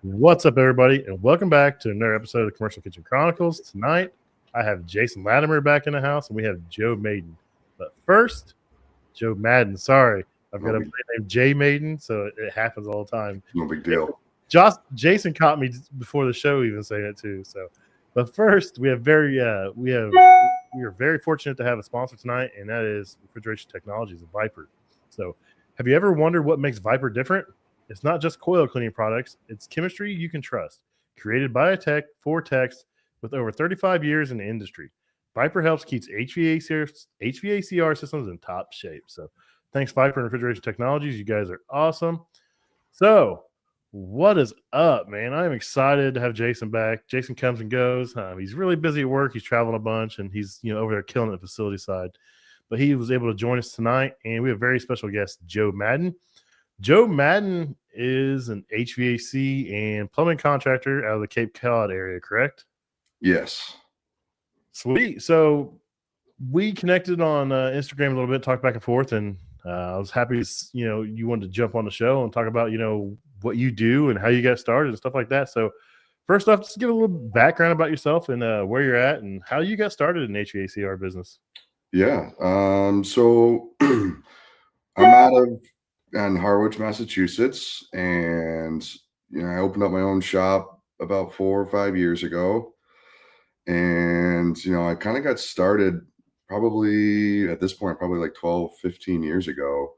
What's up, everybody, and welcome back to another episode of the Commercial Kitchen Chronicles. Tonight, I have Jason Latimer back in the house, and we have Joe Madden. But first, Joe Madden. Sorry, I've got a buddy named Jay Madden, so it happens all the time. No big deal. Jason caught me before the show even saying it too. So, but first, we are very fortunate to have a sponsor tonight, and that is Refrigeration Technologies of Viper. So, have you ever wondered what makes Viper different? It's not just coil cleaning products. It's chemistry you can trust. Created by a tech for techs with over 35 years in the industry. Viper helps keep HVACR systems in top shape. So thanks, Viper and Refrigeration Technologies. You guys are awesome. So what is up, man? I'm excited to have Jason back. Jason comes and goes. He's really busy at work. He's traveling a bunch, and he's over there killing the facility side. But he was able to join us tonight, and we have a very special guest, Joe Madden. Joe Madden is an HVAC and plumbing contractor out of the Cape Cod area, correct? Yes. Sweet. So we connected on Instagram a little bit, talked back and forth, and I was happy you wanted to jump on the show and talk about what you do and how you got started and stuff like that. So first off, just give a little background about yourself and where you're at and how you got started in HVACR business. Yeah. So I'm out of Harwich, Massachusetts, and I opened up my own shop about 4 or 5 years ago, and I kind of got started probably at this point probably like 12, 15 years ago,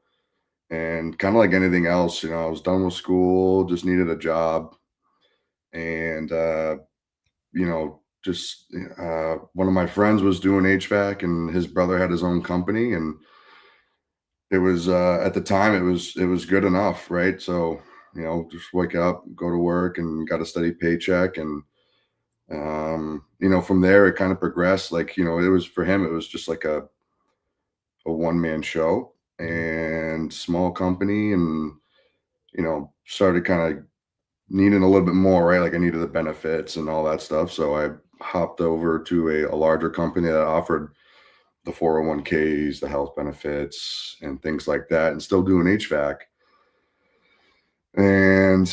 and kind of like anything else, I was done with school, just needed a job, and one of my friends was doing HVAC, and his brother had his own company, and it was at the time it was good enough, right? So just wake up, go to work, and got a steady paycheck, and from there it kind of progressed. Like it was, for him, it was just like a one-man show and small company, and started kind of needing a little bit more, right? Like I needed the benefits and all that stuff, so I hopped over to a larger company that offered the 401ks, the health benefits, and things like that, and still doing HVAC. And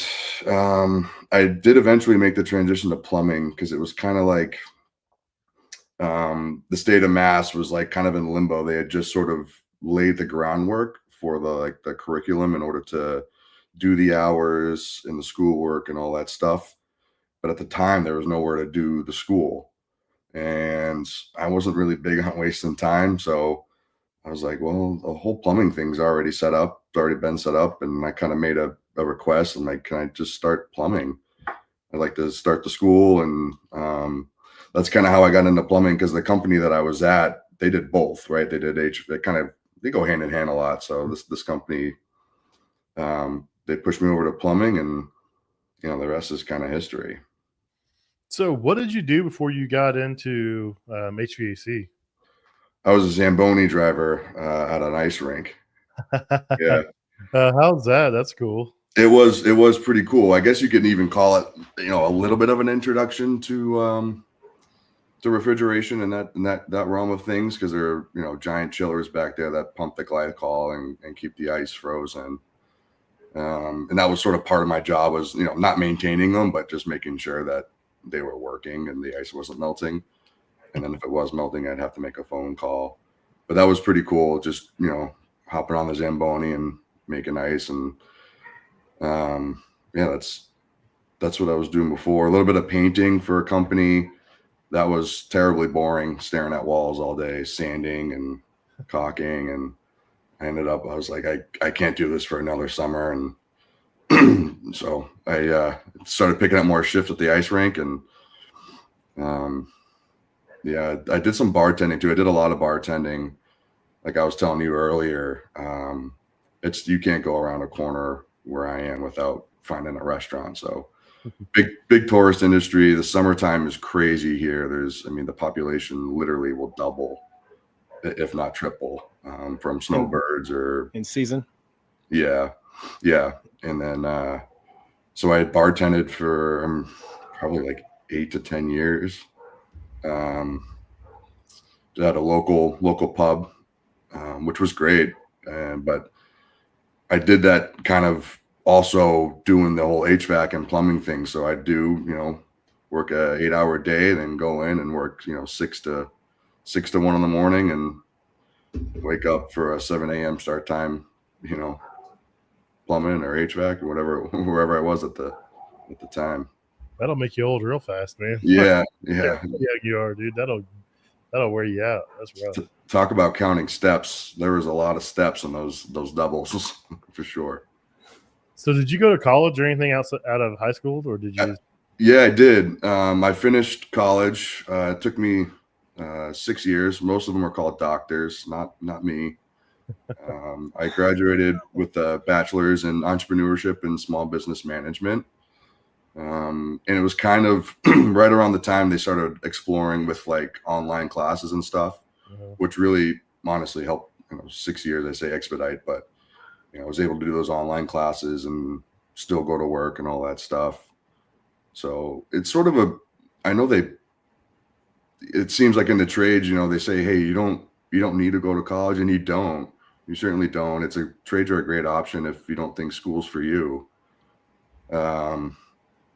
I did eventually make the transition to plumbing, because it was kind of like the state of Mass was like kind of in limbo. They had just sort of laid the groundwork for the curriculum in order to do the hours and the schoolwork and all that stuff. But at the time, there was nowhere to do the school. And I wasn't really big on wasting time. So I was like, well, the whole plumbing thing's already set up. It's already been set up. And I kind of made a request. I'm like, can I just start plumbing? I'd like to start the school. And that's kind of how I got into plumbing, because the company that I was at, they did both, right? They did they go hand in hand a lot. So this company, they pushed me over to plumbing, and the rest is kind of history. So what did you do before you got into HVAC? I was a Zamboni driver at an ice rink. Yeah. How's that? That's cool. It was pretty cool. I guess you could even call it, a little bit of an introduction to refrigeration and that realm of things, because there are, giant chillers back there that pump the glycol and keep the ice frozen. And that was sort of part of my job, was, not maintaining them, but just making sure that they were working and the ice wasn't melting. And then if it was melting, I'd have to make a phone call. But that was pretty cool, just hopping on the Zamboni and making ice. And that's what I was doing before. A little bit of painting for a company that was terribly boring, staring at walls all day, sanding and caulking. And I was like, I can't do this for another summer. And so I started picking up more shifts at the ice rink, and I did some bartending too. I did a lot of bartending. Like I was telling you earlier, you can't go around a corner where I am without finding a restaurant. So big tourist industry. The summertime is crazy here. The population literally will double, if not triple, from snowbirds or in season. Yeah. And then, so I had bartended for probably like 8 to 10 years. At a local pub, which was great. But I did that kind of also doing the whole HVAC and plumbing thing. So I do, work a 8-hour day, then go in and work, 6 to 1 in the morning, and wake up for a 7 a.m. start time, plumbing or HVAC or whatever, wherever I was at the time. That'll make you old real fast, man. Yeah. Yeah, you are, dude. That'll wear you out. That's rough. Talk about counting steps. There was a lot of steps in those doubles for sure. So did you go to college or anything else out of high school, or did you? Yeah, I did. I finished college. It took me 6 years. Most of them are called doctors, not me. I graduated with a bachelor's in entrepreneurship and small business management. And it was kind of right around the time they started exploring with like online classes and stuff, which really honestly helped. 6 years, I say expedite, but I was able to do those online classes and still go to work and all that stuff. So it's sort of it seems like in the trades, they say, hey, you don't need to go to college, and you certainly don't. Trades are a great option if you don't think school's for you.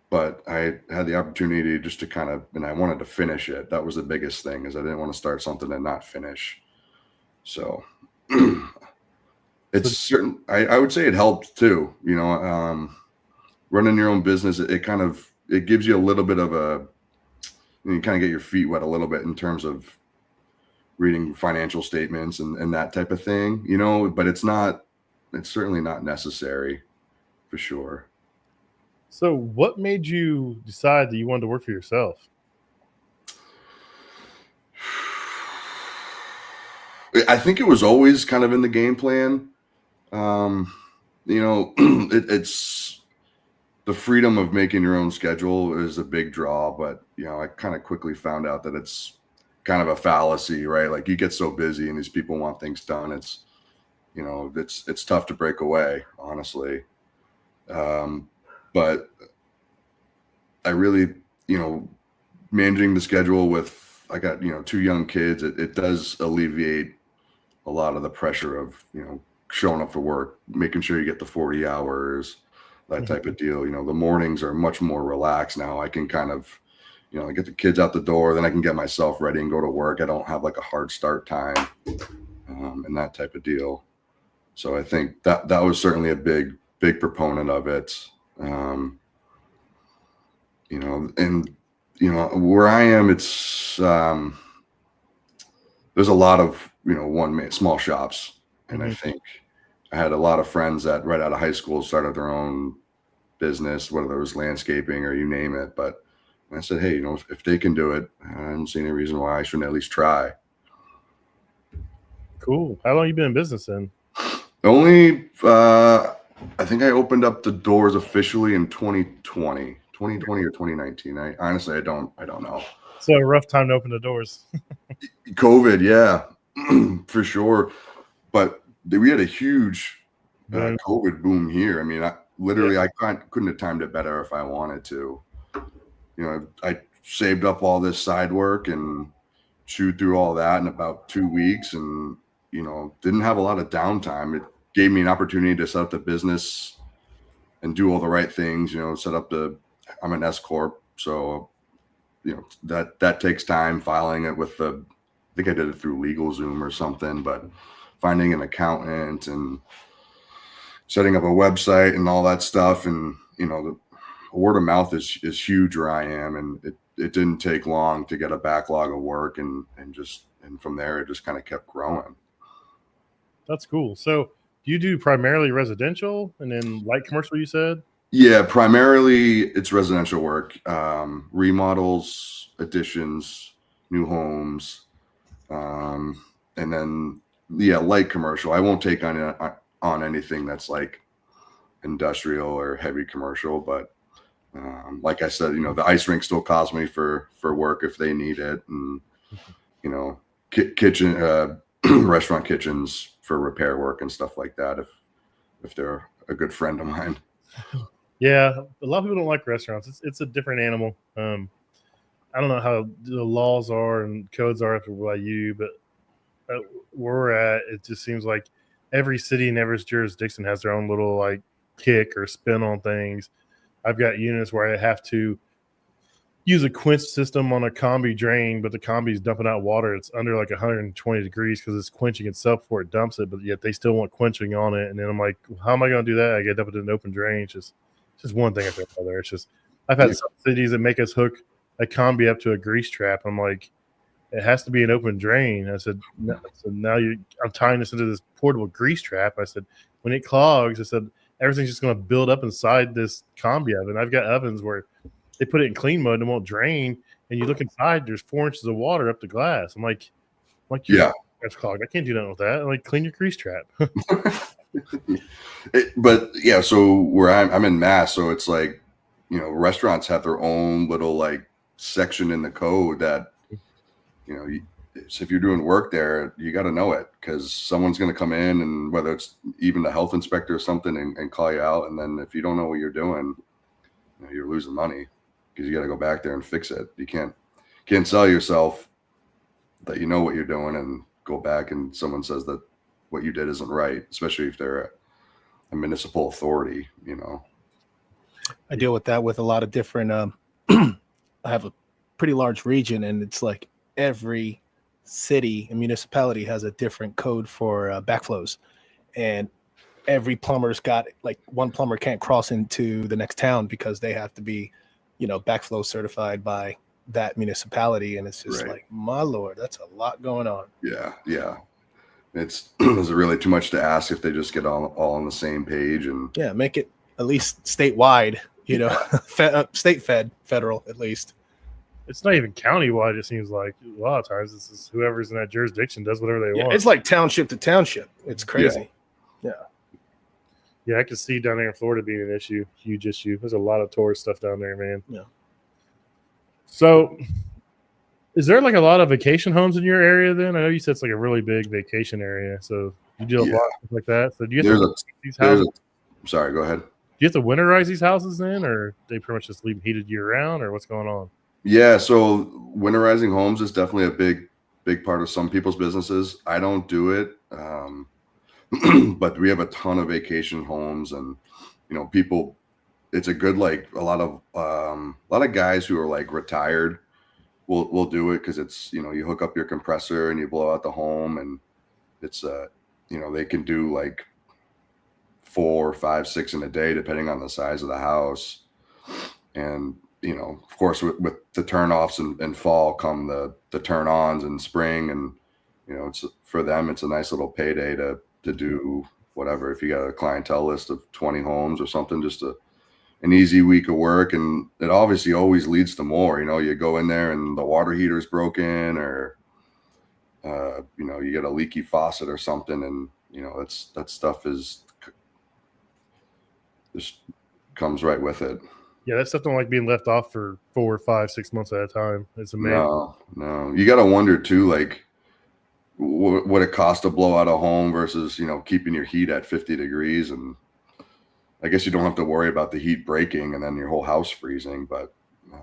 But I had the opportunity just to and I wanted to finish it. That was the biggest thing, is I didn't want to start something and not finish. So it's certain. I would say it helped too. Running your own business, it gives you a little bit of you kind of get your feet wet a little bit in terms of reading financial statements and that type of thing, but it's certainly not necessary for sure. So what made you decide that you wanted to work for yourself? I think it was always kind of in the game plan. It's the freedom of making your own schedule is a big draw, but I kind of quickly found out that it's kind of a fallacy, right? Like, you get so busy and these people want things done. It's tough to break away, honestly. But I really, managing the schedule I got, 2 young kids, it does alleviate a lot of the pressure of, showing up for work, making sure you get the 40 hours, that type of deal. The mornings are much more relaxed now. I can kind of, I get the kids out the door, then I can get myself ready and go to work. I don't have like a hard start time, and that type of deal. So I think that was certainly a big proponent of it. And where I am, it's there's a lot of one-man small shops, and I think I had a lot of friends that right out of high school started their own business, whether it was landscaping or you name it. But I said, hey, if they can do it, I don't see any reason why I shouldn't at least try. Cool. How long you been in business then? Only, I think I opened up the doors officially in 2020 or 2019. I honestly, I don't know. So a rough time to open the doors. COVID, yeah, for sure. But we had a huge COVID boom here. I mean, I couldn't have timed it better if I wanted to. I saved up all this side work and chewed through all that in about 2 weeks, and didn't have a lot of downtime. It gave me an opportunity to set up the business and do all the right things. I'm an S corp, so that takes time, filing it with I think I did it through LegalZoom or something, but finding an accountant and setting up a website and all that stuff. And the word of mouth is huge where I am, and it didn't take long to get a backlog of work, and from there it just kind of kept growing. That's cool. So you do primarily residential and then light commercial, you said? Yeah, primarily it's residential work, remodels, additions, new homes, and then light commercial. I won't take on anything that's like industrial or heavy commercial, but like I said, the ice rink still calls me for work if they need it, and kitchen restaurant kitchens for repair work and stuff like that if they're a good friend of mine. Yeah, a lot of people don't like restaurants. It's a different animal. I don't know how the laws are and codes are by you, but where we're at, it just seems like every city and every jurisdiction has their own little like kick or spin on things. I've got units where I have to use a quench system on a combi drain, but the combi is dumping out water. It's under like 120 degrees because it's quenching itself before it dumps it, but yet they still want quenching on it. And then I'm like, how am I going to do that? I get dump it in an open drain. It's just one thing after another. It's just, I've had some cities that make us hook a combi up to a grease trap. I'm like, it has to be an open drain. I said, no. So now I'm tying this into this portable grease trap. I said, when it clogs, I said, everything's just going to build up inside this combi oven. I've got ovens where they put it in clean mode and it won't drain. And you look inside, there's 4 inches of water up the glass. I'm like, that's clogged. I can't do nothing with that. I'm like, clean your grease trap. But yeah, so where I'm in Mass, so it's like, you know, restaurants have their own little like section in the code that, you know, so if you're doing work there, you got to know it because someone's going to come in, and whether it's even the health inspector or something, and call you out. And then if you don't know what you're doing, you know, you're losing money because you got to go back there and fix it. You can't sell yourself that you know what you're doing and go back and someone says that what you did isn't right, especially if they're a municipal authority, you know. I deal with that with a lot of different I have a pretty large region, and it's like every city and municipality has a different code for backflows, and every plumber's got, like, one plumber can't cross into the next town because they have to be, you know, backflow certified by that municipality. And it's just like, my Lord, that's a lot going on. Yeah. It's is it really too much to ask if they just get all on the same page? And make it at least statewide, you know, federal at least. It's not even county-wide, it seems like. A lot of times, this is whoever's in that jurisdiction does whatever they want. It's like township to township. It's crazy. Yeah, I can see down there in Florida being an issue, huge issue. There's a lot of tourist stuff down there, man. Yeah. So, is there like a lot of vacation homes in your area then? I know you said it's like a really big vacation area. So, you deal with a lot of stuff like that. So, do you have to these houses? Sorry, go ahead. Do you have to winterize these houses then, or they pretty much just leave them heated year-round, or what's going on? Yeah, so winterizing homes is definitely a big part of some people's businesses. I don't do it, but we have a ton of vacation homes, and you know, people. It's a good, like, a lot of guys who are like retired will do it because it's, you know, you hook up your compressor and you blow out the home, and it's you know, they can do like 4, 5, 6 in a day depending on the size of the house. And you know, of course, with the turn-offs in fall come the turn-ons in spring, and you know, it's for them, it's a nice little payday to do whatever. If you got a clientele list of 20 homes or something, just an easy week of work. And it obviously always leads to more. You know, you go in there and the water heater's broken, or you know, you get a leaky faucet or something, and you know, that stuff is just comes right with it. Yeah, that stuff don't like being left off for 4, 5, 6 months at a time. It's amazing. No. You got to wonder too, like, what it costs to blow out a home versus, you know, keeping your heat at 50 degrees. And I guess you don't have to worry about the heat breaking and then your whole house freezing. But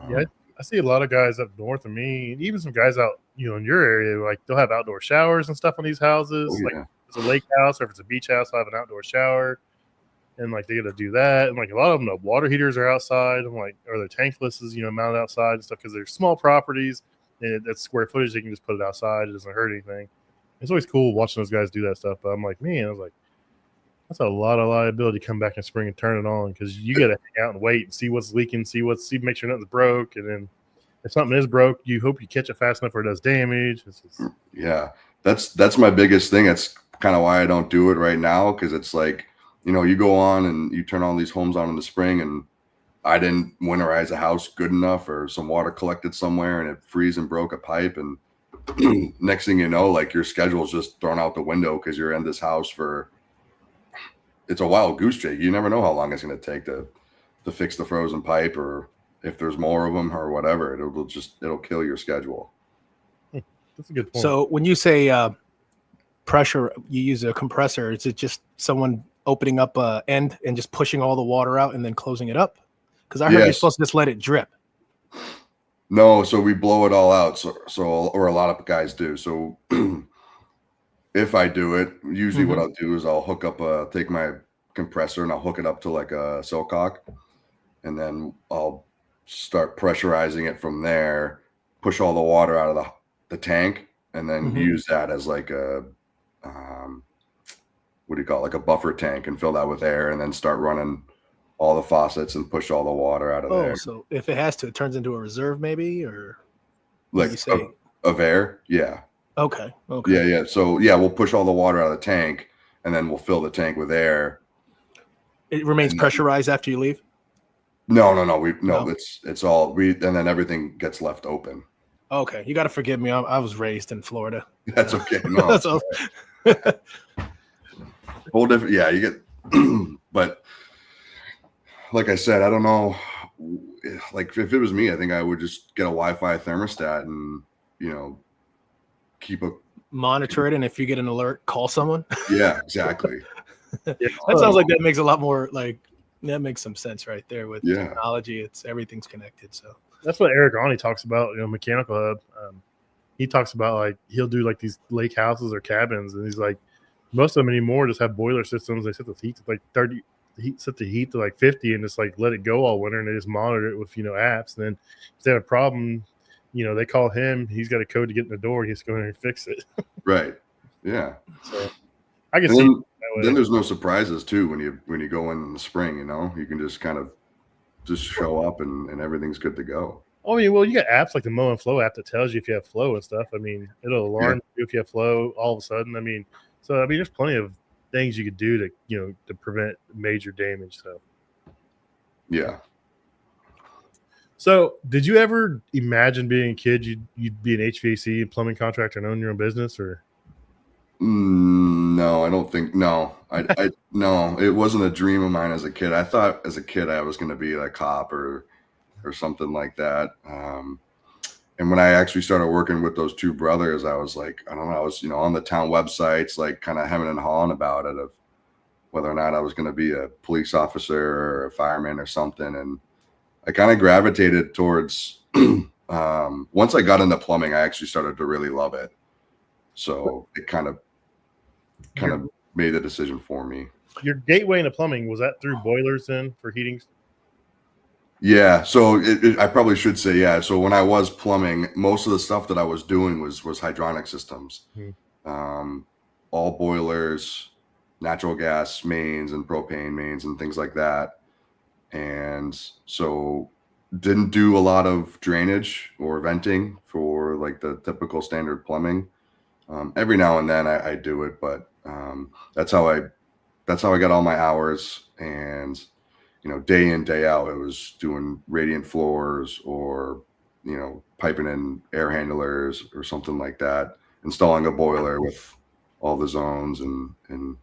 yeah, I see a lot of guys up north of me, and even some guys out, you know, in your area, like they'll have outdoor showers and stuff on these houses. Oh, yeah. Like, if it's a lake house or if it's a beach house, they'll have an outdoor shower. And like they got to do that, and like a lot of them, the water heaters are outside, and like, or their tankless is, you know, mounted outside and stuff because they're small properties and that's square footage. They can just put it outside; it doesn't hurt anything. It's always cool watching those guys do that stuff. But I'm like, man, I was like, that's a lot of liability to come back in spring and turn it on because you got to hang out and wait and see what's leaking, make sure nothing's broke, and then if something is broke, you hope you catch it fast enough where it does damage. Yeah, that's my biggest thing. That's kind of why I don't do it right now, because it's like, you know, you go on and you turn all these homes on in the spring, and I didn't winterize a house good enough, or some water collected somewhere and it freeze and broke a pipe. And next thing you know, like, your schedule's just thrown out the window because you're in this house it's a wild goose chase. You never know how long it's going to take to fix the frozen pipe, or if there's more of them or whatever. It'll kill your schedule. That's a good point. So when you say pressure, you use a compressor. Is it just someone opening up a end and just pushing all the water out and then closing it up? Because I heard you're supposed to just let it drip. No, so we blow it all out. So or a lot of guys do. So. If I do it, usually what I'll do is I'll hook up take my compressor and I'll hook it up to like a silcock, and then I'll start pressurizing it from there, push all the water out of the tank, and then use that as like a what do you call it? Like a buffer tank, and fill that with air, and then start running all the faucets and push all the water out of there. Oh, so if it has to, it turns into a reserve maybe, or Like you say? Of air. Yeah. Okay. Yeah. So yeah, we'll push all the water out of the tank, and then we'll fill the tank with air. It remains pressurized after you leave? No. No? It's all and then everything gets left open. Okay. You got to forgive me. I was raised in Florida. That's okay. No. That's all. Whole different. Yeah, you get, but like I said, I don't know. Like if it was me, I think I would just get a Wi-Fi thermostat and, Monitor it, and if you get an alert, call someone. Yeah, exactly. That sounds like that makes a lot more that makes some sense right there with technology. Everything's connected. So that's what Eric Ani talks about, Mechanical Hub. He talks about like he'll do like these lake houses or cabins, and he's like most of them anymore just have boiler systems. They set the heat to like 30, set the heat to like 50, and just like let it go all winter, and they just monitor it with apps. And then if they have a problem, they call him. He's got a code to get in the door. He has to go in and fix it. Right. Yeah. So I can see. Then there's no surprises too when you go in the spring. You can just kind of just show up and everything's good to go. Oh, well, you got apps like the Mow and Flow app that tells you if you have flow and stuff. I mean, it'll alarm you if you have flow all of a sudden. I mean, there's plenty of things you could do to to prevent major damage. So yeah. So did you ever imagine being a kid you'd be an HVAC and plumbing contractor and own your own business, or? No, I don't think. No, I no. It wasn't a dream of mine as a kid. I thought as a kid I was going to be a cop or something like that. And when I actually started working with those two brothers, I was like, I don't know. I was on the town websites, like kind of hemming and hawing about it, of whether or not I was going to be a police officer or a fireman or something. And I kind of gravitated towards. Once I got into plumbing, I actually started to really love it. So it kind of made the decision for me. Your gateway into plumbing, was that through boilers then for heating? Yeah. So I probably should say, yeah. So when I was plumbing, most of the stuff that I was doing was hydronic systems, all boilers, natural gas mains and propane mains and things like that. And so didn't do a lot of drainage or venting for like the typical standard plumbing. Every now and then I do it, but that's how I got all my hours. And day in, day out, it was doing radiant floors or piping in air handlers or something like that, installing a boiler with all the zones and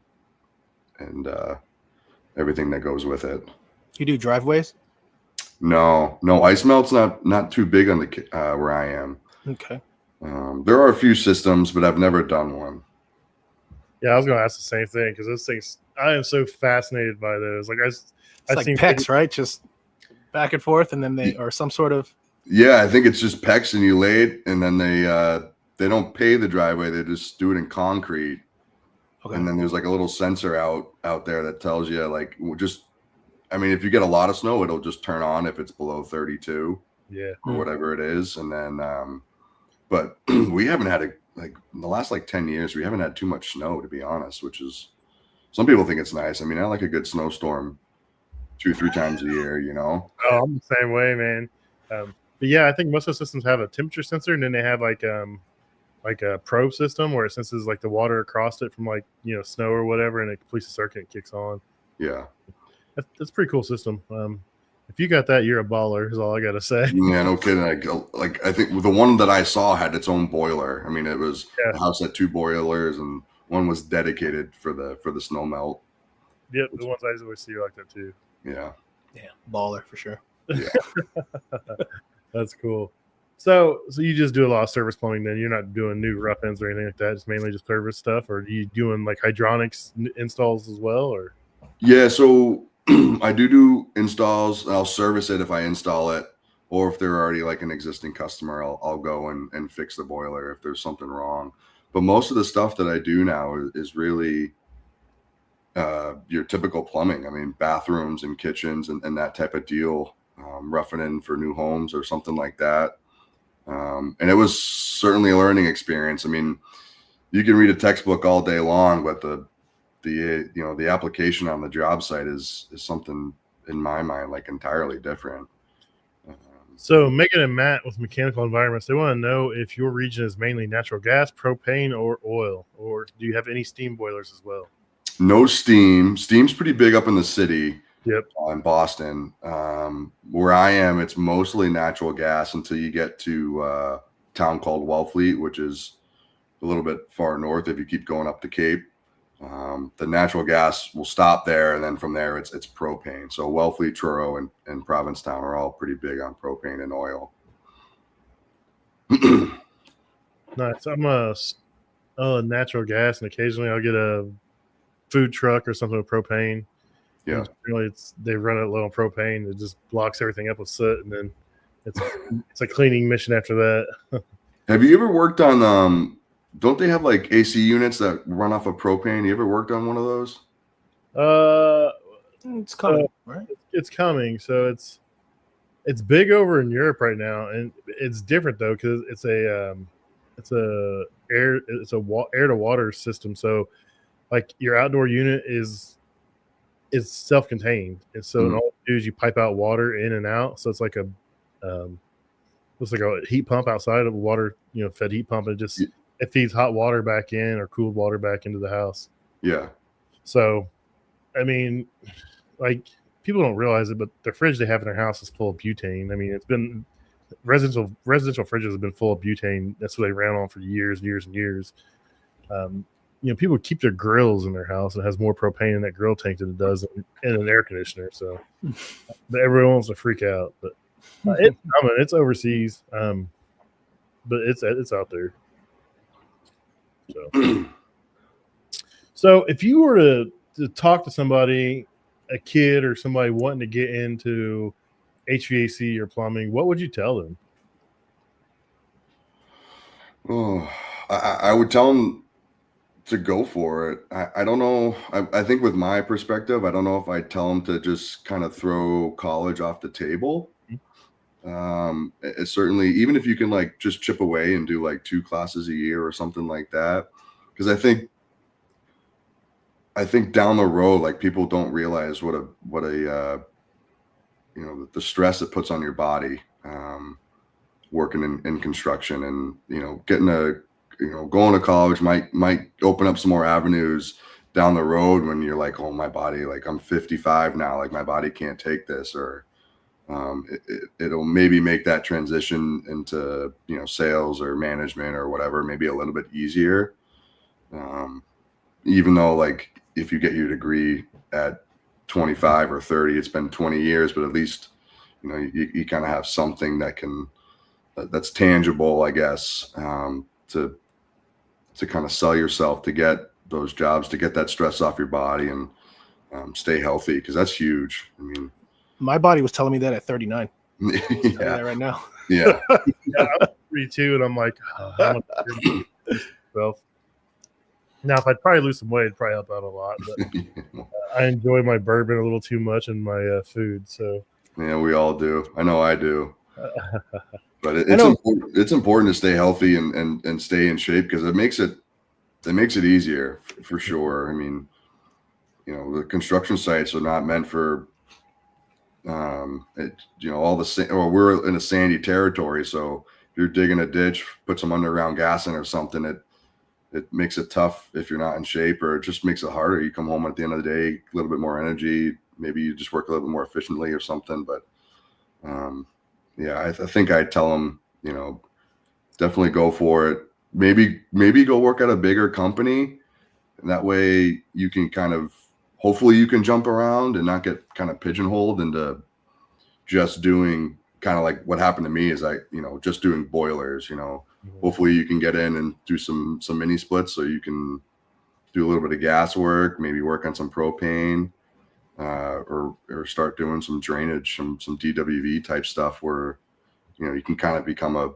everything that goes with it. You do driveways? No, ice melt's not too big on the where I am. Okay. There are a few systems, but I've never done one. Yeah, I was going to ask the same thing because those things, I am so fascinated by those. Like it's like PEX, right? Just back and forth, and then they are some sort of. Yeah, I think it's just PEX and you lay it, and then they don't pave the driveway; they just do it in concrete. Okay. And then there's like a little sensor out there that tells you if you get a lot of snow, it'll just turn on if it's below 32. Yeah. Or whatever it is, and then. But we haven't had in the last 10 years, we haven't had too much snow, to be honest, which is, some people think it's nice. I mean, I like a good snowstorm 2-3 times a year, Oh, I'm the same way, man. But yeah, I think most of the systems have a temperature sensor, and then they have like a probe system where it senses like the water across it from snow or whatever, and it completes the circuit and kicks on. Yeah. That's a pretty cool system. If you got that, you're a baller, is all I got to say. Yeah, no kidding. I think the one that I saw had its own boiler. I mean, it was the house had 2 boilers, and one was dedicated for the snow melt. Yep, the ones I always see like that too. Yeah. Yeah, baller for sure. Yeah. That's cool. So you just do a lot of service plumbing then? You're not doing new rough ends or anything like that? It's mainly just service stuff, or are you doing like hydronics installs as well, or? Yeah, so I do installs, and I'll service it if I install it, or if they're already like an existing customer, I'll go and fix the boiler if there's something wrong. But most of the stuff that I do now is really your typical plumbing. I mean, bathrooms and kitchens and that type of deal, roughing in for new homes or something like that. And it was certainly a learning experience. I mean, you can read a textbook all day long, but the application on the job site is something in my mind like entirely different. So Megan and Matt with Mechanical Environments, they want to know if your region is mainly natural gas, propane, or oil, or do you have any steam boilers as well? No steam. Steam's pretty big up in the city. Yep. In Boston. Where I am, it's mostly natural gas until you get to a town called Wellfleet, which is a little bit far north if you keep going up the Cape. The natural gas will stop there, and then from there it's propane. So Wellfleet, Truro, and Provincetown are all pretty big on propane and oil. Nice. I'm a natural gas, and occasionally I'll get a food truck or something with propane. Yeah, really, they run it low on propane. It just blocks everything up with soot, and then it's a cleaning mission after that. Have you ever worked on don't they have like AC units that run off of propane? You ever worked on one of those? It's coming, right? It's coming. So it's big over in Europe right now, and it's different though because it's a air to water system. So like your outdoor unit is self-contained, and so all you do is you pipe out water in and out. So it's like a heat pump outside of a water fed heat pump, and it feeds hot water back in or cooled water back into the house. Yeah. So I mean, like, people don't realize it, but the fridge they have in their house is full of butane. I mean, it's been residential fridges have been full of butane. That's what they ran on for years and years and years. People keep their grills in their house, and it has more propane in that grill tank than it does in an air conditioner. So, but everyone wants to freak out. But it's coming. It's overseas, but it's out there. So if you were to talk to somebody, a kid or somebody wanting to get into HVAC or plumbing, what would you tell them? Oh, I would tell them to go for it. I don't know. I think with my perspective, I don't know if I'd tell them to just kind of throw college off the table. It's certainly, even if you can like just chip away and do like 2 classes a year or something like that, because I think down the road, like, people don't realize what a the stress it puts on your body, working in construction, and getting going to college might open up some more avenues down the road when you're like, oh, my body, like, I'm 55 now, like, my body can't take this, or it'll maybe make that transition into sales or management or whatever maybe a little bit easier, even though, like, if you get your degree at 25 or 30, it's been 20 years, but at least you kind of have something that's tangible, I guess, to kind of sell yourself, to get those jobs, to get that stress off your body, and stay healthy, because that's huge. I mean, my body was telling me that at 39. Yeah, right now. Yeah. Yeah, I'm 32, and I'm like, how much myself. Now, if I'd probably lose some weight, it'd probably help out a lot. But I enjoy my bourbon a little too much and my food. So yeah, we all do. I know I do. But it's important to stay healthy and stay in shape, because it makes it easier for sure. I mean, the construction sites are not meant for all the sand. Or we're in a sandy territory, so if you're digging a ditch, put some underground gas in or something, it makes it tough if you're not in shape, or it just makes it harder. You come home at the end of the day, a little bit more energy. Maybe you just work a little bit more efficiently or something. But I think I'd tell them, definitely go for it. Maybe go work at a bigger company, and that way you can hopefully you can jump around and not get kind of pigeonholed into just doing kind of like what happened to me, is just doing boilers. Hopefully you can get in and do some mini splits, so you can do a little bit of gas work, maybe work on some propane, or start doing some drainage, some DWV type stuff, where you can kind of become a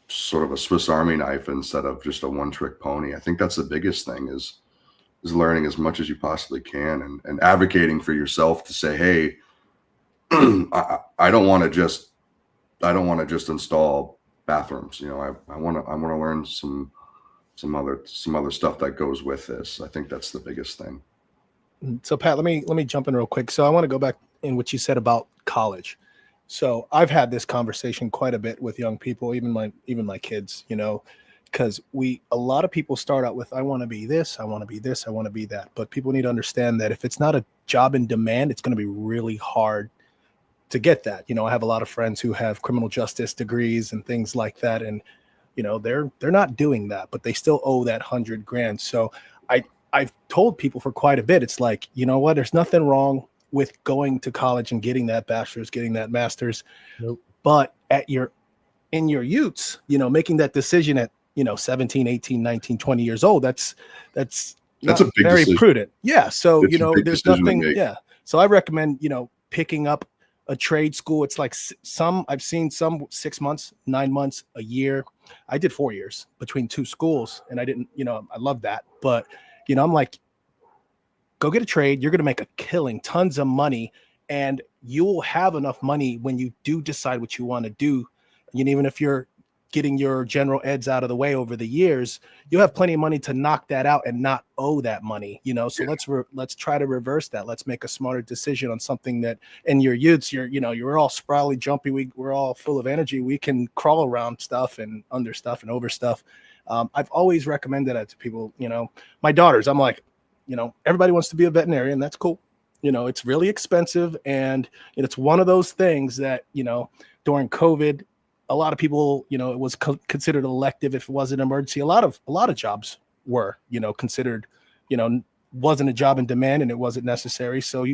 sort of a Swiss Army knife instead of just a one-trick pony. I think that's the biggest thing, is is learning as much as you possibly can and advocating for yourself to say, hey, I don't want to just install bathrooms. You know, I want to learn some other stuff that goes with this. I think that's the biggest thing. So Pat, let me jump in real quick. So I want to go back in what you said about college. So I've had this conversation quite a bit with young people, even my kids, you know, because a lot of people start out with, I want to be this, I want to be this, I want to be that. But people need to understand that if it's not a job in demand, it's going to be really hard to get that. You know, I have a lot of friends who have criminal justice degrees and things like that. And, you know, they're not doing that, but they still owe that $100,000. So I've told people for quite a bit, it's like, you know what, there's nothing wrong with going to college and getting that bachelor's, getting that master's. Nope. But in your youths, you know, making that decision at, you know, 17, 18, 19, 20 years old, that's a big very decision. Prudent. Yeah. So, It's you know, a big there's decision to nothing. make. Yeah. So I recommend, you know, picking up a trade school. It's like I've seen some 6 months, 9 months, a year. I did 4 years between two schools and I didn't, you know, I love that. But, you know, I'm like, go get a trade. You're going to make a killing, tons of money, and you'll have enough money when you do decide what you want to do. And even if you're getting your general eds out of the way over the years, you'll have plenty of money to knock that out and not owe that money, you know? So let's try to reverse that. Let's make a smarter decision on something that in your youths, you're all sprawly, jumpy. We're all full of energy. We can crawl around stuff and under stuff and over stuff. I've always recommended that to people, you know, my daughters, I'm like, you know, everybody wants to be a veterinarian. That's cool. You know, it's really expensive. And it's one of those things that, you know, during COVID, a lot of people, you know, it was considered elective if it wasn't an emergency. A lot of jobs were, you know, considered, you know, wasn't a job in demand and it wasn't necessary. So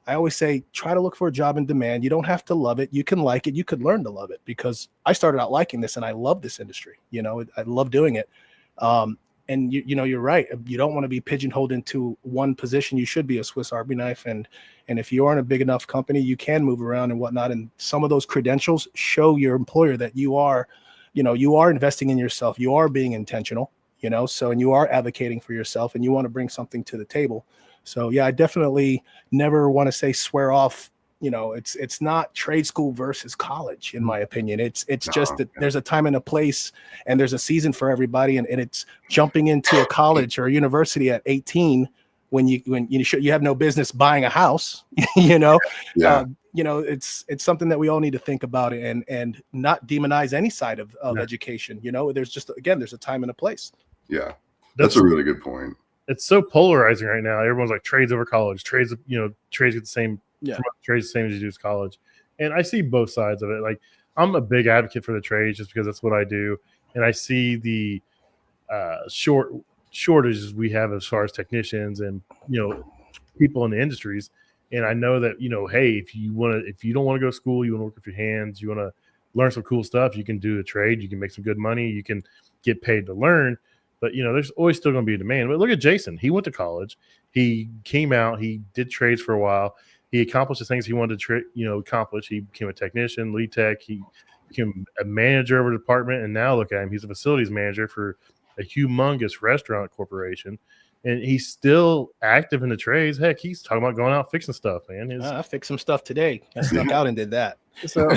I always say, try to look for a job in demand. You don't have to love it. You can like it. You could learn to love it, because I started out liking this and I love this industry. You know, I love doing it. And you know, you're right. You don't want to be pigeonholed into one position. You should be a Swiss Army knife. And if you aren't a big enough company, you can move around and whatnot. And some of those credentials show your employer that you are, you know, you are investing in yourself. You are being intentional, you know, so, and you are advocating for yourself and you want to bring something to the table. So yeah, I definitely never want to say swear off. You know, it's not trade school versus college, in my opinion. It's just that there's a time and a place and there's a season for everybody. And it's jumping into a college or a university at 18 when you have no business buying a house, you know. Yeah. You know, it's something that we all need to think about and not demonize any side of education. You know, there's a time and a place. Yeah. That's a really good point. It's so polarizing right now. Everyone's like trades over college, trades get the same. Yeah, trades the same as you do as college, and I see both sides of it. Like, I'm a big advocate for the trades just because that's what I do, and I see the shortages we have as far as technicians and, you know, people in the industries. And I know that, you know, hey, if you don't want to go to school, you want to work with your hands, you want to learn some cool stuff, you can do a trade, you can make some good money, you can get paid to learn. But, you know, there's always still going to be a demand. But look at Jason. He went to college. He came out. He did trades for a while. He accomplished the things he wanted to, accomplish. He became a technician, lead tech. He became a manager of a department. And now look at him. He's a facilities manager for a humongous restaurant corporation. And he's still active in the trades. Heck, he's talking about going out fixing stuff, man. I fixed some stuff today. I snuck out and did that. So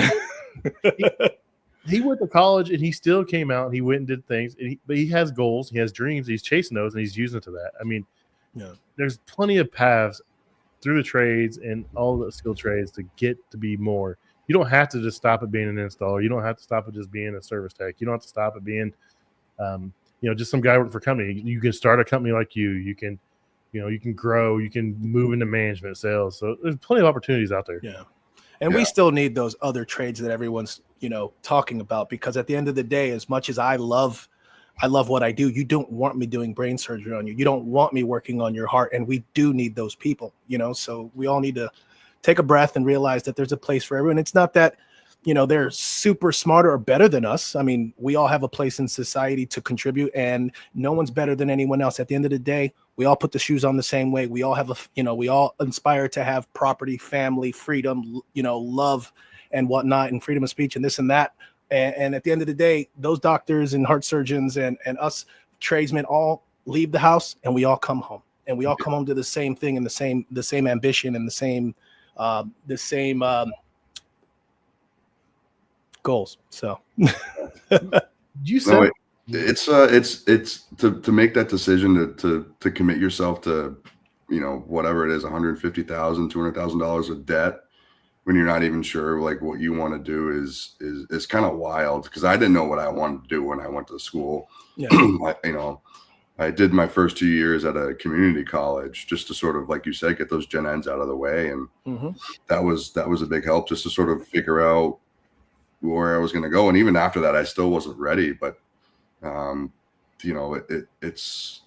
he went to college and he still came out and he went and did things. But he has goals. He has dreams. He's chasing those and he's using to that. I mean, there's plenty of paths through the trades and all the skill trades to get to be more. You don't have to just stop at being an installer. You don't have to stop at just being a service tech. You don't have to stop at being, just some guy working for a company. You can start a company like you. You can grow. You can move into management, sales. So there's plenty of opportunities out there. Yeah. And we still need those other trades that everyone's, talking about, because at the end of the day, as much as I love what I do, you don't want me doing brain surgery on you. You don't want me working on your heart. And we do need those people, so we all need to take a breath and realize that there's a place for everyone. It's not that, they're super smarter or better than us. I mean, we all have a place in society to contribute and no one's better than anyone else. At the end of the day, we all put the shoes on the same way. We all have we all aspire to have property, family, freedom, love and whatnot, and freedom of speech and this and that. And at the end of the day, those doctors and heart surgeons and us tradesmen all leave the house and we all come home. and we all come home to the same thing and the same ambition and the same goals. So You said it's to make that decision to commit yourself to, whatever it is, $150,000, $200,000 of debt when you're not even sure like what you want to do is kind of wild, because I didn't know what I wanted to do when I went to school. Yeah. I did my first 2 years at a community college just to sort of, like you said, get those gen eds out of the way, and that was a big help just to sort of figure out where I was going to go. And even after that, I still wasn't ready, but it's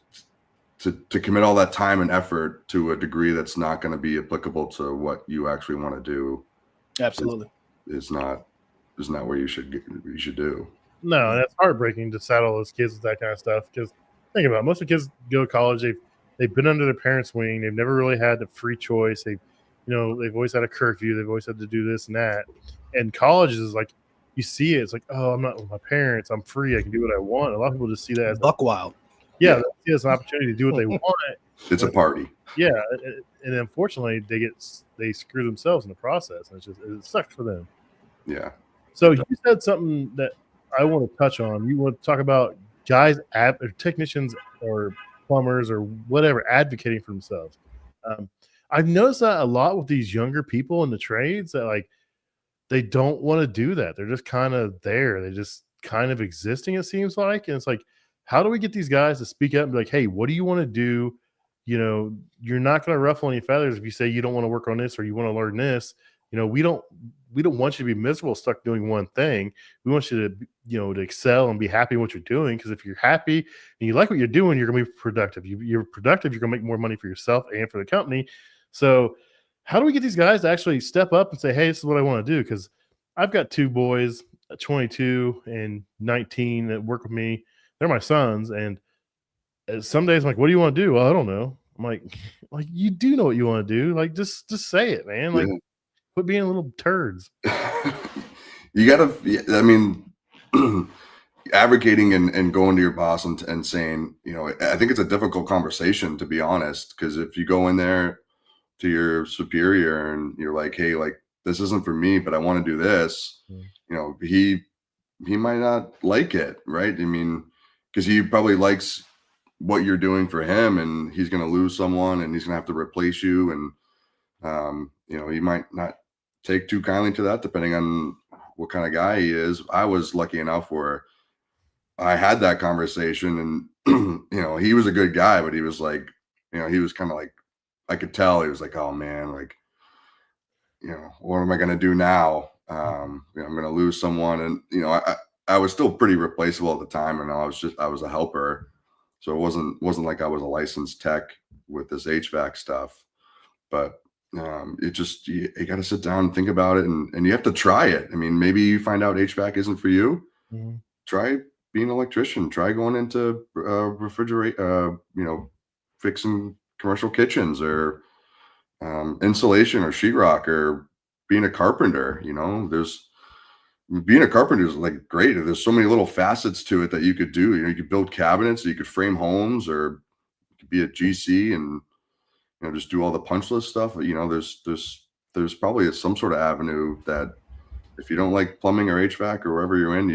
to commit all that time and effort to a degree that's not going to be applicable to what you actually want to do. Absolutely. Is not what you should do. No, and it's heartbreaking to saddle those kids with that kind of stuff, because think about it, most of the kids go to college, they've been under their parents' wing, they've never really had the free choice. They've always had a curfew, they've always had to do this and that. And college is like, you see it, it's like, oh, I'm not with my parents, I'm free, I can do what I want. A lot of people just see that as buck wild. Yeah, they see it as an opportunity to do what they want. It's a party. Yeah, and unfortunately, they screw themselves in the process, and it sucks for them. Yeah. So you said something that I want to touch on. You want to talk about guys, or technicians, or plumbers, or whatever, advocating for themselves. I've noticed that a lot with these younger people in the trades, that like they don't want to do that. They're just kind of there. They're just kind of existing, it seems like. And it's like, how do we get these guys to speak up and be like, hey, what do you want to do? You're not going to ruffle any feathers if you say you don't want to work on this or you want to learn this. We don't want you to be miserable stuck doing one thing. We want you to, to excel and be happy in what you're doing. Because if you're happy and you like what you're doing, you're going to be productive. You're productive, you're going to make more money for yourself and for the company. So how do we get these guys to actually step up and say, hey, this is what I want to do? Because I've got two boys, 22 and 19, that work with me. They're my sons. And some days I'm like, what do you want to do? Well, I don't know. I'm like, you do know what you want to do. Like, just say it, man. Like, quit being little turds. You gotta, advocating and going to your boss and saying, I think it's a difficult conversation, to be honest, because if you go in there to your superior and you're like, hey, like, this isn't for me, but I want to do this, he might not like it, right? I mean, because he probably likes what you're doing for him, and he's going to lose someone and he's going to have to replace you. And, he might not take too kindly to that, depending on what kind of guy he is. I was lucky enough where I had that conversation, and, he was a good guy, but he was like, he was kind of like, I could tell he was like, oh man, like, what am I going to do now? I'm going to lose someone. And, I was still pretty replaceable at the time, and I was a helper. So it wasn't like I was a licensed tech with this HVAC stuff, but you got to sit down and think about it, and you have to try it. I mean, maybe you find out HVAC isn't for you. Mm-hmm. Try being an electrician. Try going into refrigerate, fixing commercial kitchens, or insulation, or sheetrock, or being a carpenter. Being a carpenter is like great. There's so many little facets to it that you could do. You could build cabinets, you could frame homes, or you could be a GC and just do all the punch list stuff. There's probably some sort of avenue that if you don't like plumbing or HVAC or wherever you're in,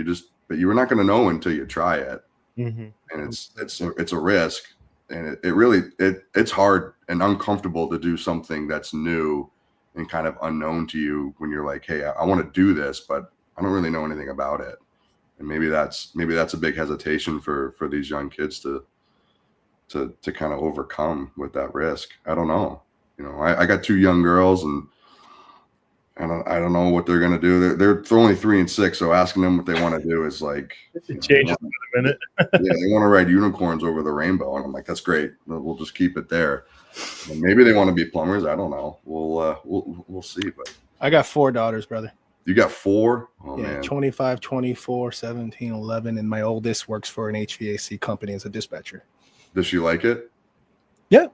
but you're not going to know until you try it. Mm-hmm. And it's a risk, and it's hard and uncomfortable to do something that's new and kind of unknown to you when you're like, hey, I want to do this, but I don't really know anything about it. And maybe that's a big hesitation for these young kids to kind of overcome with that risk. I don't know. I got two young girls, and I don't know what they're going to do. They're only 3 and 6. So asking them what they want to do is like, it changes in a minute. Yeah. They want to ride unicorns over the rainbow. And I'm like, that's great. We'll just keep it there. And maybe they want to be plumbers. I don't know. We'll see. But I got 4 daughters, brother. You got 4? Oh, yeah, man. 25, 24, 17, 11. And my oldest works for an HVAC company as a dispatcher. Does she like it? Yeah.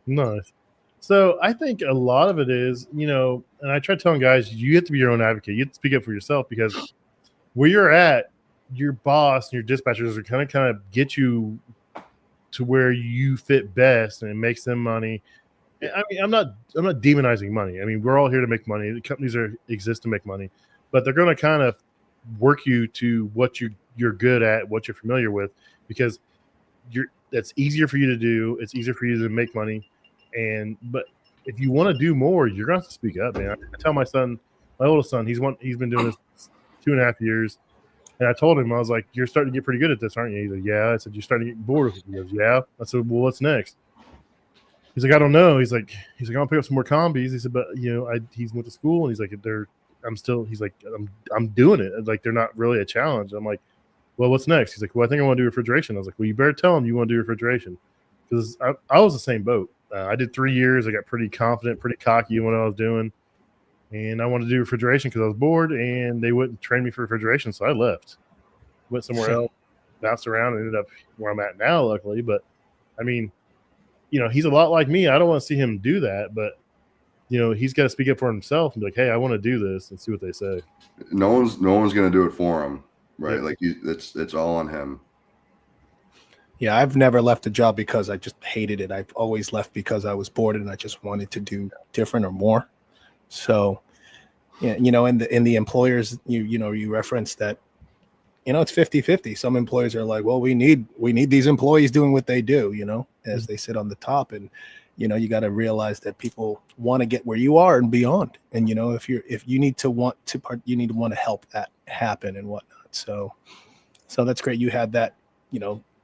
Nice. So I think a lot of it is, and I try telling guys, you have to be your own advocate. You have to speak up for yourself, because where you're at, your boss and your dispatchers are kind of get you to where you fit best and it makes them money. I mean, I'm not demonizing money. I mean, we're all here to make money. The companies exist to make money, but they're going to kind of work you to what you're good at, what you're familiar with, because that's easier for you to do. It's easier for you to make money. But if you want to do more, you're going to have to speak up, man. I tell my son, my oldest son, he's been doing this 2.5 years. And I told him, I was like, you're starting to get pretty good at this, aren't you? He's like, yeah. I said, you're starting to get bored with it. He goes, yeah. I said, well, what's next? He's like, I don't know. He's like, I'll pick up some more combis. He said, but he's went to school and he's like, he's like, I'm doing it. Like, they're not really a challenge. I'm like, well, what's next? He's like, well, I think I want to do refrigeration. I was like, well, you better tell him you want to do refrigeration. Because I was the same boat. I did 3 years. I got pretty confident, pretty cocky in what I was doing. And I wanted to do refrigeration because I was bored and they wouldn't train me for refrigeration. So I left, went somewhere else, bounced around, and ended up where I'm at now, luckily. But I mean, he's a lot like me. I don't want to see him do that, but he's got to speak up for himself and be like, hey, I want to do this, and see what they say. No one's going to do it for him, right? Yeah. Like it's all on him. Yeah, I've never left a job because I just hated it. I've always left because I was bored and I just wanted to do different or more. So, yeah, in the employers, you referenced that, it's 50-50. Some employers are like, well, we need these employees doing what they do, as they sit on the top. And, you got to realize that people want to get where you are and beyond. And, if you need to want to help that happen and whatnot. So that's great. You had that,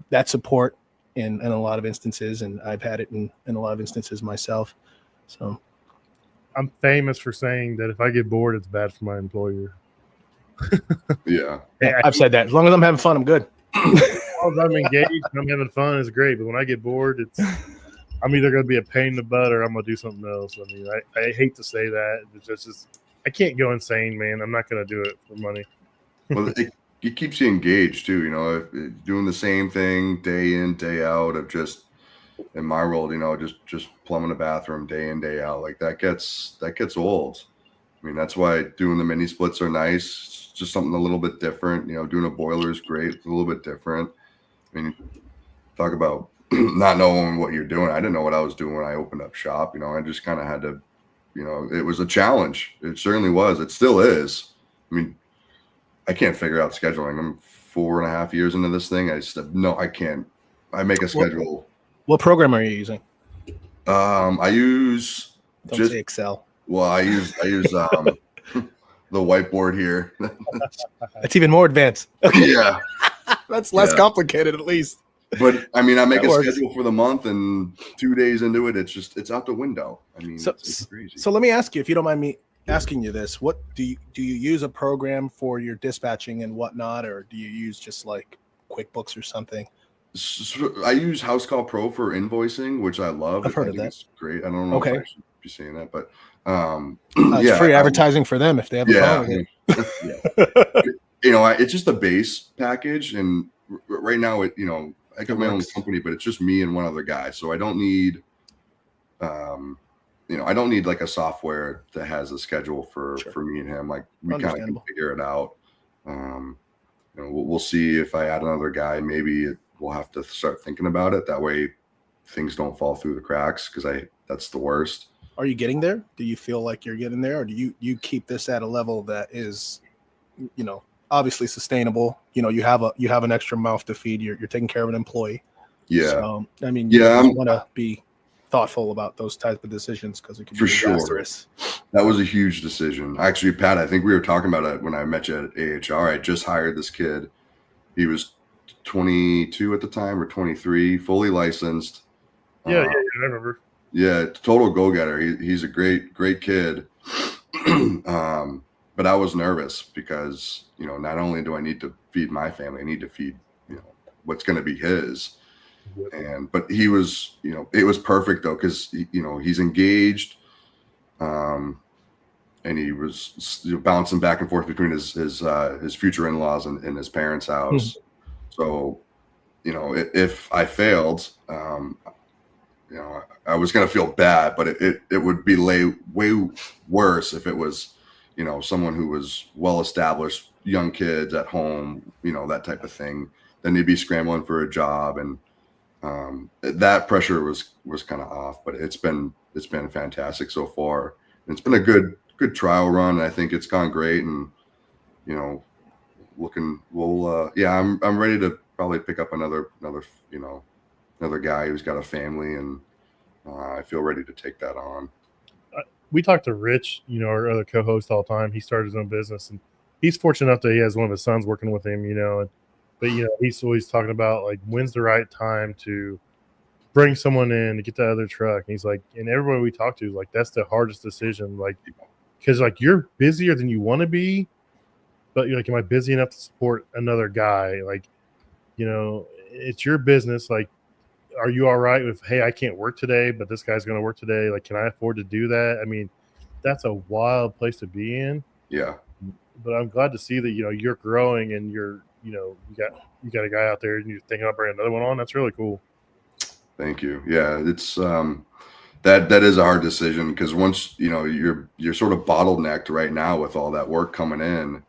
that support in a lot of instances, and I've had it in a lot of instances myself. So I'm famous for saying that if I get bored, it's bad for my employer. Yeah. I've said that. As long as I'm having fun, I'm good. As long as I'm engaged and I'm having fun, it's great. But when I get bored, I'm either going to be a pain in the butt or I'm going to do something else. I mean, I hate to say that. It's just I can't go insane, man. I'm not going to do it for money. Well, it keeps you engaged too, doing the same thing day in, day out of just, in my world, just plumbing a bathroom day in, day out. Like that gets old. I mean, that's why doing the mini splits are nice. It's just something a little bit different. Doing a boiler is great. It's a little bit different. I mean, talk about not knowing what you're doing. I didn't know what I was doing when I opened up shop. I just kind of had to, it was a challenge. It certainly was. It still is. I mean, I can't figure out scheduling. I'm 4.5 years into this thing. I can't. I make a schedule. What program are you using? I use Don't say Excel. Well, I use the whiteboard here. That's even more advanced. Okay. Yeah. That's less complicated, at least. But I mean, I make a schedule for the month, and 2 days into it, it's out the window. I mean, it's crazy. So let me ask you, if you don't mind me asking you this, what do you use a program for your dispatching and whatnot, or do you use just like QuickBooks or something? So I use House Call Pro for invoicing, which I love. I've heard of that. It's great. I don't know if I should be saying that, but it's free advertising for them if they have a problem with it. It's just a base package, and right now I got my own company, but it's just me and one other guy, so I don't need I don't need like a software that has a schedule for me and him. Like we kind of can figure it out. We'll see if I add another guy. Maybe we'll have to start thinking about it. That way things don't fall through the cracks, because that's the worst. Are you getting there? Do you feel like you're getting there, or do you keep this at a level that is, obviously sustainable? You have an extra mouth to feed. You're taking care of an employee. Yeah. So, I mean, you want to be thoughtful about those types of decisions, because it can be disastrous. Sure. That was a huge decision. Actually, Pat, I think we were talking about it when I met you at AHR. I just hired this kid. He was 22 at the time, or 23, fully licensed. Yeah, I remember. Yeah, total go-getter. He's a great kid. But I was nervous because, not only do I need to feed my family, I need to feed, what's going to be his. But he was, it was perfect though, because he's engaged, and he was bouncing back and forth between his future in-laws and his parents' house. So, if I failed, I was going to feel bad, but it would be way worse if it was, someone who was well-established, young kids at home, that type of thing. Then they'd be scrambling for a job, and That pressure was kind of off, but it's been fantastic so far. And it's been a good trial run. I think it's gone great, and I'm ready to probably pick up another guy who's got a family, and I feel ready to take that on. We talk to Rich, our other co-host, all the time. He started his own business, and he's fortunate enough that he has one of his sons working with him, but he's always talking about like when's the right time to bring someone in to get that other truck. And he's like, and everybody we talk to is like, that's the hardest decision, like, because like you're busier than you want to be, but you're like, am I busy enough to support another guy? Like, it's your business. Like, are you all right with, hey, I can't work today, but this guy's going to work today? Like, can I afford to do that? I mean, that's a wild place to be in. Yeah. But I'm glad to see that, you're growing, and you got a guy out there, and you're thinking about bringing another one on. That's really cool. Thank you. Yeah. It's, that is a hard decision, because once, you're sort of bottlenecked right now with all that work coming in,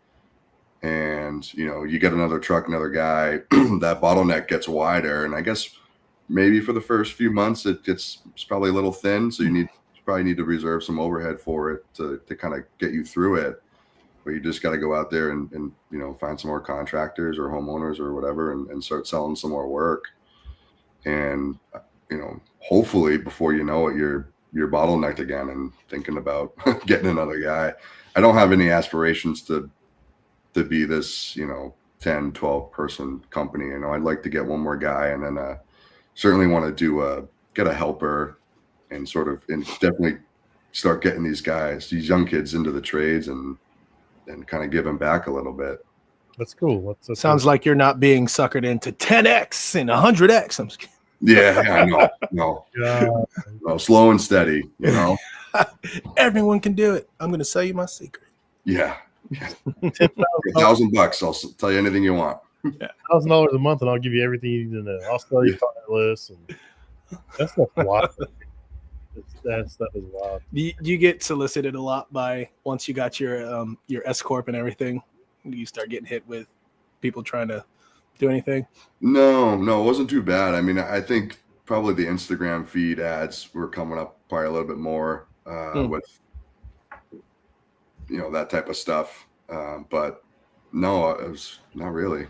and, you get another truck, another guy, that bottleneck gets wider. And I guess maybe for the first few months, it's probably a little thin. So you probably need to reserve some overhead for it to kind of get you through it. But you just got to go out there and find some more contractors or homeowners or whatever, and start selling some more work. And, hopefully before you know it, you're bottlenecked again and thinking about getting another guy. I don't have any aspirations to be this, 10, 12 person company. I'd like to get one more guy, and then certainly want to get a helper, and definitely start getting these young kids into the trades, and kind of give them back a little bit. That's cool. Sounds like you're not being suckered into 10X and 100X. I'm just kidding. Yeah, no. No, slow and steady, Everyone can do it. I'm going to sell you my secret. Yeah. $1,000. I'll tell you anything you want. $1,000 a month, and I'll give you everything you need to know. I'll sell you client lists, and that's wild. That stuff is wild. Do you get solicited a lot by, once you got your S corp and everything? Do you start getting hit with people trying to do anything? No, it wasn't too bad. I mean, I think probably the Instagram feed ads were coming up probably a little bit more with that type of stuff. But no, it was not really.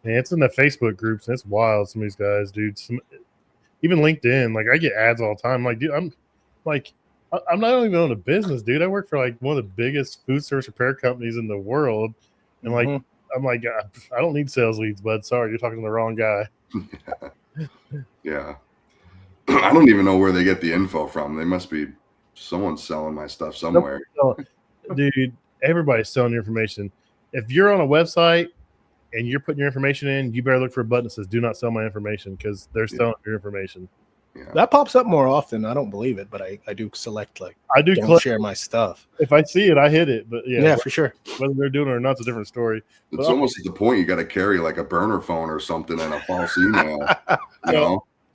Yeah, it's in the Facebook groups, and it's wild. Some of these guys, dude. Even LinkedIn, like I get ads all the time. Like, dude, I'm not even own a business, dude. I work for like one of the biggest food service repair companies in the world, and like I'm like, I don't need sales leads, bud. Sorry, you're talking to the wrong guy. Yeah. I don't even know where they get the info from. They must be someone selling my stuff somewhere. Dude, everybody's selling your information. If you're on a website and you're putting your information in, you better look for a button that says "Do not sell my information," because they're selling your information. Yeah. That pops up more often. I don't believe it, but I do select don't share my stuff. If I see it, I hit it. But yeah, for sure. Whether they're doing it or not, it's a different story. It's almost at the point you got to carry like a burner phone or something and a false email.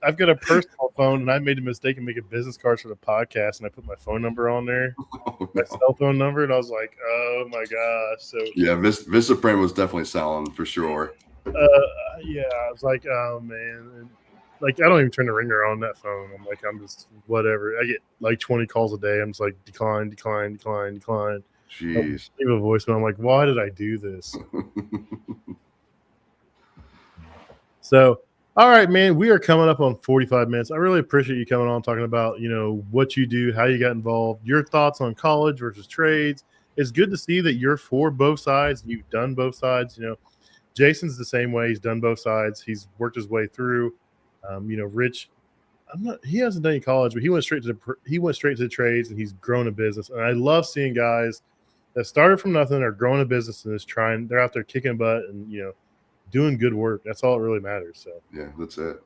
I've got a personal phone, and I made a mistake and make a business card for the podcast, and I put my phone number on there, my cell phone number, and I was like, oh my gosh. So yeah, Vistaprint was definitely selling for sure. Yeah, I was like, oh man. And, like, I don't even turn the ringer on that phone. I'm like, I'm just whatever. I get like 20 calls a day. I'm just like, decline. Jeez. Leave a voicemail. I'm like, why did I do this? So, all right, man, we are coming up on 45 minutes. I really appreciate you coming on, talking about, what you do, how you got involved, your thoughts on college versus trades. It's good to see that you're for both sides. You've done both sides. Jason's the same way. He's done both sides. He's worked his way through. Rich, he hasn't done any college, but he went straight to the trades, and he's grown a business. And I love seeing guys that started from nothing, are growing a business, and they're out there kicking butt and, doing good work. That's all that really matters. So yeah, that's it.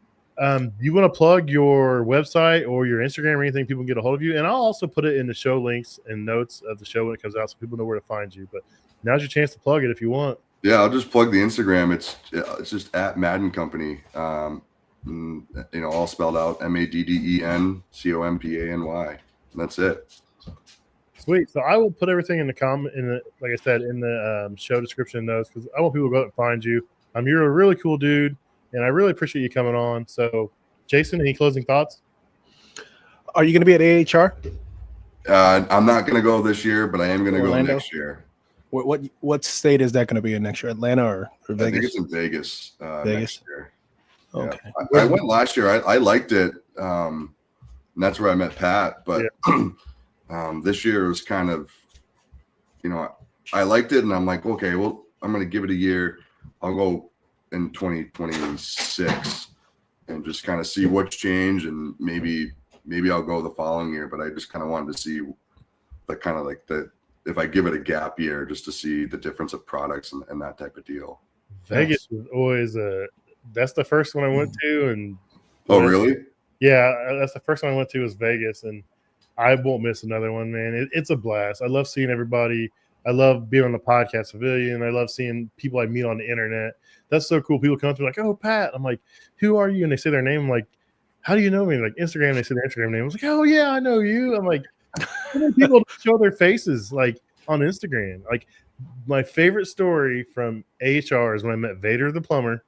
You want to plug your website or your Instagram or anything people can get a hold of you? And I'll also put it in the show links and notes of the show when it comes out, so people know where to find you. But now's your chance to plug it if you want. Yeah, I'll just plug the Instagram. It's just at Madden Company. All spelled out MADDENCOMPANY. That's it. Sweet. So I will put everything in the comment, like I said, in the show description notes, because I want people to go out and find you. You're a really cool dude, and I really appreciate you coming on. So Jason, any closing thoughts? Are you going to be at AHR? I'm not going to go this year, but I am going to go Orlando? next year. What state is that going to be in next year? Atlanta or Vegas? I think it's in Vegas, next year. Okay. Yeah. I went last year. I liked it. And that's where I met Pat. But this year it was kind of, I liked it, and I'm like, okay, well, I'm going to give it a year. I'll go in 2026 and just kind of see what's changed, and maybe I'll go the following year. But I just kind of wanted to see if I give it a gap year, just to see the difference of products and that type of deal. Vegas was always that's the first one I went to. And oh, really? Yeah, that's the first one I went to was Vegas, and I won't miss another one, man. It's a blast. I love seeing everybody. I love being on the podcast pavilion. I love seeing people I meet on the internet. That's so cool. People come to me like, "Oh, Pat." I'm like, "Who are you?" And they say their name. I'm like, "How do you know me?" Like Instagram. They say their Instagram name. I was like, "Oh yeah, I know you." I'm like, how many people show their faces like on Instagram? Like, my favorite story from AHR is when I met Vader the plumber,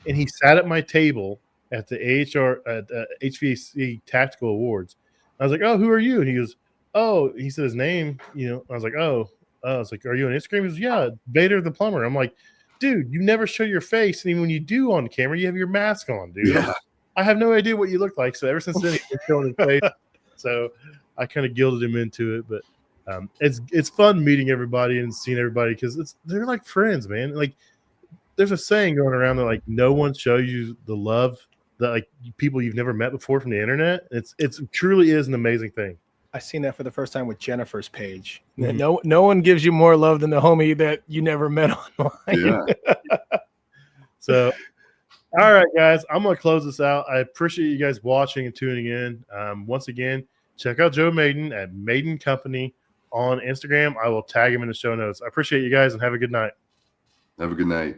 and he sat at my table at the HVAC Tactical Awards. I was like, "Oh, who are you?" And he goes, "Oh," he said his name. I was like, "Oh." I was like, "Are you on Instagram?" He goes, "Yeah, Vader the plumber." I'm like, "Dude, you never show your face, and even when you do on camera, you have your mask on, dude." Yeah. I have no idea what you look like. So ever since then, he's been showing his face. So I kind of guilted him into it, but it's fun meeting everybody and seeing everybody, because they're like friends, man. Like, there's a saying going around that like no one shows you the love that like people you've never met before from the internet. It truly is an amazing thing. I seen that for the first time with Jennifer's page. Mhm. No one gives you more love than the homie that you never met online. Yeah. So, all right, guys, I'm going to close this out. I appreciate you guys watching and tuning in. Once again, check out Joe Madden at Madden Company on Instagram. I will tag him in the show notes. I appreciate you guys, and have a good night. Have a good night.